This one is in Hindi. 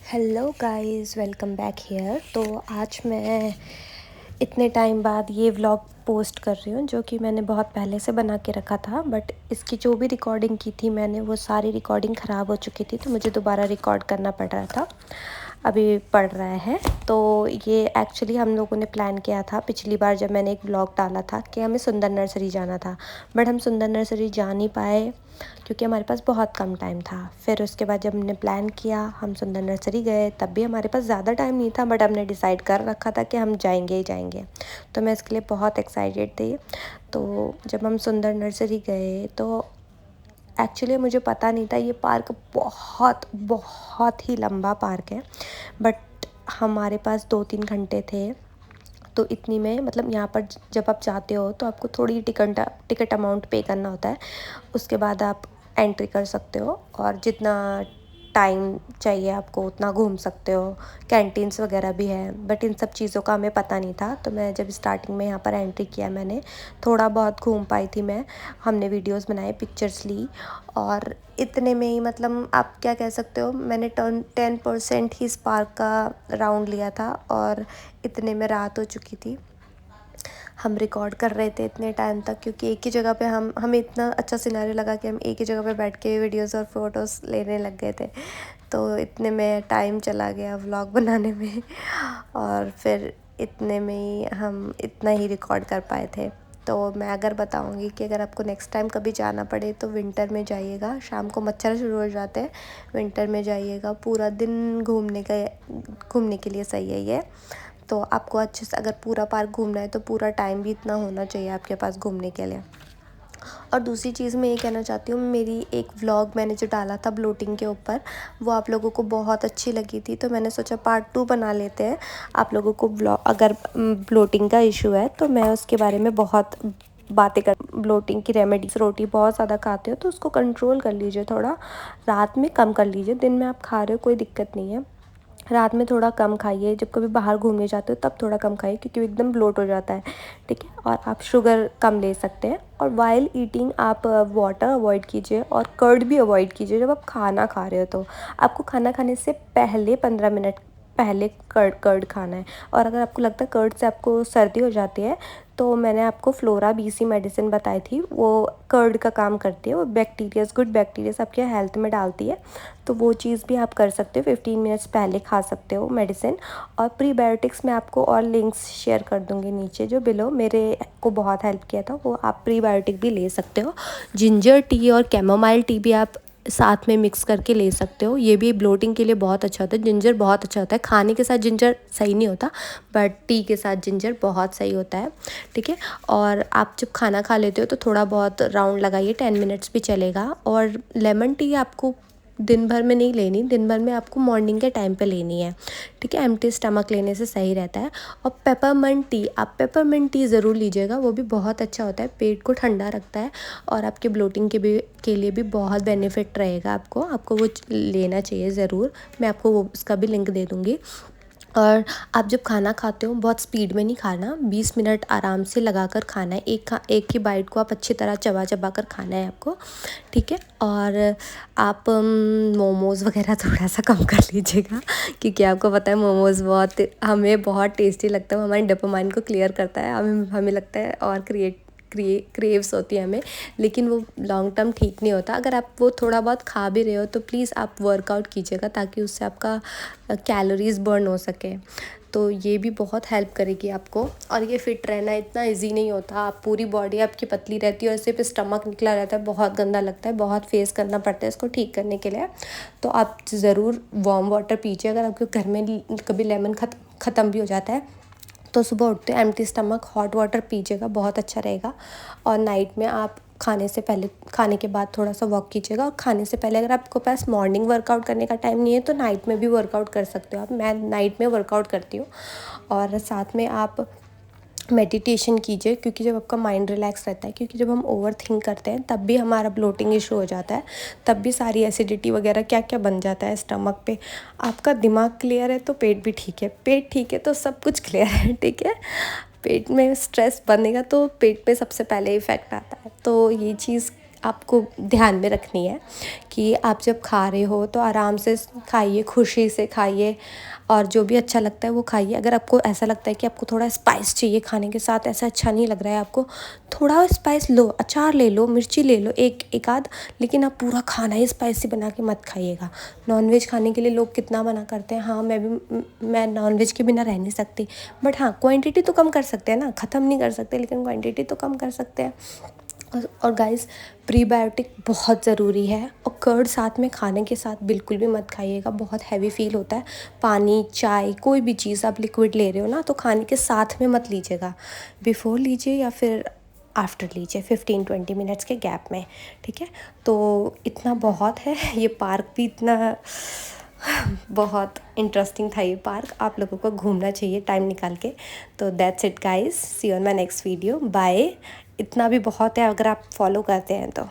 Hello guys, welcome back here. तो आज मैं इतने टाइम बाद ये व्लॉग पोस्ट कर रही हूँ, जो कि मैंने बहुत पहले से बना के रखा था। बट इसकी जो भी रिकॉर्डिंग की थी मैंने, वो सारी रिकॉर्डिंग ख़राब हो चुकी थी, तो मुझे दोबारा रिकॉर्ड करना पड़ रहा था। अभी पड़ रहा है। तो ये एक्चुअली हम लोगों ने प्लान किया था पिछली बार जब मैंने एक व्लॉग डाला था कि हमें सुंदर नर्सरी जाना था। बट हम सुंदर नर्सरी जा नहीं पाए क्योंकि हमारे पास बहुत कम टाइम था। फिर उसके बाद जब हमने प्लान किया, हम सुंदर नर्सरी गए, तब भी हमारे पास ज़्यादा टाइम नहीं था, बट हमने डिसाइड कर रखा था कि हम जाएंगे ही जाएंगे। तो मैं इसके लिए बहुत एक्साइटेड थी। तो जब हम सुंदर नर्सरी गए तो एक्चुअली मुझे पता नहीं था ये पार्क बहुत बहुत ही लंबा पार्क है। बट हमारे पास 2-3 घंटे थे, तो इतनी में मतलब यहाँ पर जब आप जाते हो तो आपको थोड़ी टिकट अमाउंट पे करना होता है। उसके बाद आप एंट्री कर सकते हो और जितना टाइम चाहिए आपको उतना घूम सकते हो। कैंटीन्स वगैरह भी है, बट इन सब चीज़ों का हमें पता नहीं था। तो मैं जब स्टार्टिंग में यहाँ पर एंट्री किया, मैंने थोड़ा बहुत घूम पाई थी मैं। हमने वीडियोस बनाए, पिक्चर्स ली, और इतने में ही मतलब आप क्या कह सकते हो, मैंने 10% ही इस पार्क का राउंड लिया था और इतने में रात हो चुकी थी। हम रिकॉर्ड कर रहे थे इतने टाइम तक क्योंकि एक ही जगह पे हमें इतना अच्छा सिनेरियो लगा कि हम एक ही जगह पे बैठ के वीडियोस और फोटोज़ लेने लग गए थे। तो इतने में टाइम चला गया व्लॉग बनाने में और फिर इतने में ही हम इतना ही रिकॉर्ड कर पाए थे। तो मैं अगर बताऊंगी कि अगर आपको नेक्स्ट टाइम कभी जाना पड़े तो विंटर में जाइएगा। शाम को मच्छर शुरू हो जाते हैं, विंटर में जाइएगा। पूरा दिन घूमने के लिए सही है ये। तो आपको अच्छे से अगर पूरा पार्क घूमना है तो पूरा टाइम भी इतना होना चाहिए आपके पास घूमने के लिए। और दूसरी चीज़ मैं ये कहना चाहती हूँ, मेरी एक व्लॉग मैंने जो डाला था ब्लोटिंग के ऊपर, वो आप लोगों को बहुत अच्छी लगी थी, तो मैंने सोचा पार्ट 2 बना लेते हैं। आप लोगों को अगर ब्लोटिंग का इशू है तो मैं उसके बारे में बहुत बातें कर। ब्लोटिंग की रेमेडीज, रोटी बहुत ज़्यादा खाते हो तो उसको कंट्रोल कर लीजिए, थोड़ा रात में कम कर लीजिए। दिन में आप खा रहे हो कोई दिक्कत नहीं है, रात में थोड़ा कम खाइए। जब कभी बाहर घूमने जाते हो तब थोड़ा कम खाइए क्योंकि एकदम ब्लोट हो जाता है, ठीक है। और आप शुगर कम ले सकते हैं। और वाइल ईटिंग आप वाटर अवॉइड कीजिए और कर्ड भी अवॉइड कीजिए। जब आप खाना खा रहे हो तो आपको खाना खाने से पहले 15 मिनट पहले कर्ड खाना है। और अगर आपको लगता है कर्ड से आपको सर्दी हो जाती है तो मैंने आपको फ्लोरा बीसी मेडिसिन बताई थी, वो कर्ड का काम करती है। वो बैक्टीरियाज, गुड बैक्टीरियाज आपके हेल्थ में डालती है, तो वो चीज़ भी आप कर सकते हो। 15 मिनट्स पहले खा सकते हो मेडिसिन। और प्रीबायोटिक्स में आपको और लिंक्स शेयर कर दूँगी नीचे, जो बिलो मेरे को बहुत हेल्प किया था, वो आप प्रीबायोटिक भी ले सकते हो। जिंजर टी और कैमोमाइल टी भी आप साथ में मिक्स करके ले सकते हो। ये भी ब्लोटिंग के लिए बहुत अच्छा होता है। जिंजर बहुत अच्छा होता है, खाने के साथ जिंजर सही नहीं होता, बट टी के साथ जिंजर बहुत सही होता है, ठीक है। और आप जब खाना खा लेते हो तो थोड़ा बहुत राउंड लगाइए, 10 मिनट्स भी चलेगा। और लेमन टी आपको दिन भर में नहीं लेनी, दिन भर में आपको मॉर्निंग के टाइम पे लेनी है, ठीक है। एम्प्टी स्टमक लेने से सही रहता है। और पेपरमिंट टी, आप पेपरमिंट टी ज़रूर लीजिएगा, वो भी बहुत अच्छा होता है, पेट को ठंडा रखता है और आपके ब्लोटिंग के लिए भी बहुत बेनिफिट रहेगा। आपको वो लेना चाहिए ज़रूर। मैं आपको वो उसका भी लिंक दे दूँगी। और आप जब खाना खाते हो बहुत स्पीड में नहीं खाना, 20 मिनट आराम से लगाकर खाना है। एक ही बाइट को आप अच्छी तरह चबा कर खाना है आपको, ठीक है। और आप मोमोज़ वगैरह थोड़ा सा कम कर लीजिएगा क्योंकि आपको पता है मोमोज़ हमें बहुत टेस्टी लगता है। हमारे डोपामाइन को क्लियर करता है, हमें लगता है और क्रेव्स होती है हमें, लेकिन वो लॉन्ग टर्म ठीक नहीं होता। अगर आप वो थोड़ा बहुत खा भी रहे हो तो प्लीज़ आप वर्कआउट कीजिएगा ताकि उससे आपका कैलोरीज बर्न हो सके। तो ये भी बहुत हेल्प करेगी आपको। और ये फ़िट रहना इतना इजी नहीं होता। आप पूरी बॉडी आपकी पतली रहती है और सिर्फ स्टमक निकला रहता है, बहुत गंदा लगता है, बहुत फेस करना पड़ता है इसको ठीक करने के लिए। तो आप ज़रूर वार्म वाटर पीजिए। अगर आपके घर में कभी लेमन ख़त्म भी हो जाता है तो सुबह उठते एम्प्टी स्टमक हॉट वाटर पीजिएगा, बहुत अच्छा रहेगा। और नाइट में आप खाने के बाद थोड़ा सा वॉक कीजिएगा। और खाने से पहले अगर आपके पास मॉर्निंग वर्कआउट करने का टाइम नहीं है तो नाइट में भी वर्कआउट कर सकते हो आप। मैं नाइट में वर्कआउट करती हूँ। और साथ में आप मेडिटेशन कीजिए क्योंकि जब आपका माइंड रिलैक्स रहता है, क्योंकि जब हम ओवर थिंक करते हैं तब भी हमारा ब्लोटिंग इशू हो जाता है, तब भी सारी एसिडिटी वगैरह क्या क्या बन जाता है स्टमक पे। आपका दिमाग क्लियर है तो पेट भी ठीक है, पेट ठीक है तो सब कुछ क्लियर है, ठीक है। पेट में स्ट्रेस बनेगा तो पेट पे सबसे पहले इफ़ेक्ट आता है। तो ये चीज़ आपको ध्यान में रखनी है कि आप जब खा रहे हो तो आराम से खाइए, खुशी से खाइए और जो भी अच्छा लगता है वो खाइए। अगर आपको ऐसा लगता है कि आपको थोड़ा स्पाइस चाहिए खाने के साथ, ऐसा अच्छा नहीं लग रहा है आपको, थोड़ा स्पाइस लो, अचार ले लो, मिर्ची ले लो एक आध, लेकिन आप पूरा खाना ही स्पाइसी बना के मत खाइएगा। नॉनवेज खाने के लिए लोग कितना मना करते हैं। हाँ, मैं नॉनवेज के बिना रह नहीं सकती, बट हाँ क्वांटिटी तो कम कर सकते हैं ना, ख़त्म नहीं कर सकते लेकिन क्वांटिटी तो कम कर सकते हैं। और गाइस, प्रीबायोटिक बहुत ज़रूरी है, और कर्ड साथ में खाने के साथ बिल्कुल भी मत खाइएगा, बहुत हैवी फील होता है। पानी, चाय, कोई भी चीज़ आप लिक्विड ले रहे हो ना, तो खाने के साथ में मत लीजिएगा, बिफ़ोर लीजिए या फिर आफ्टर लीजिए 15-20 मिनट्स के गैप में, ठीक है। तो इतना बहुत है, ये पार्क भी इतना बहुत इंटरेस्टिंग था। ये पार्क आप लोगों को घूमना चाहिए टाइम निकाल के। तो that's it guys, see you on my next video, bye. इतना भी बहुत है अगर आप फॉलो करते हैं तो।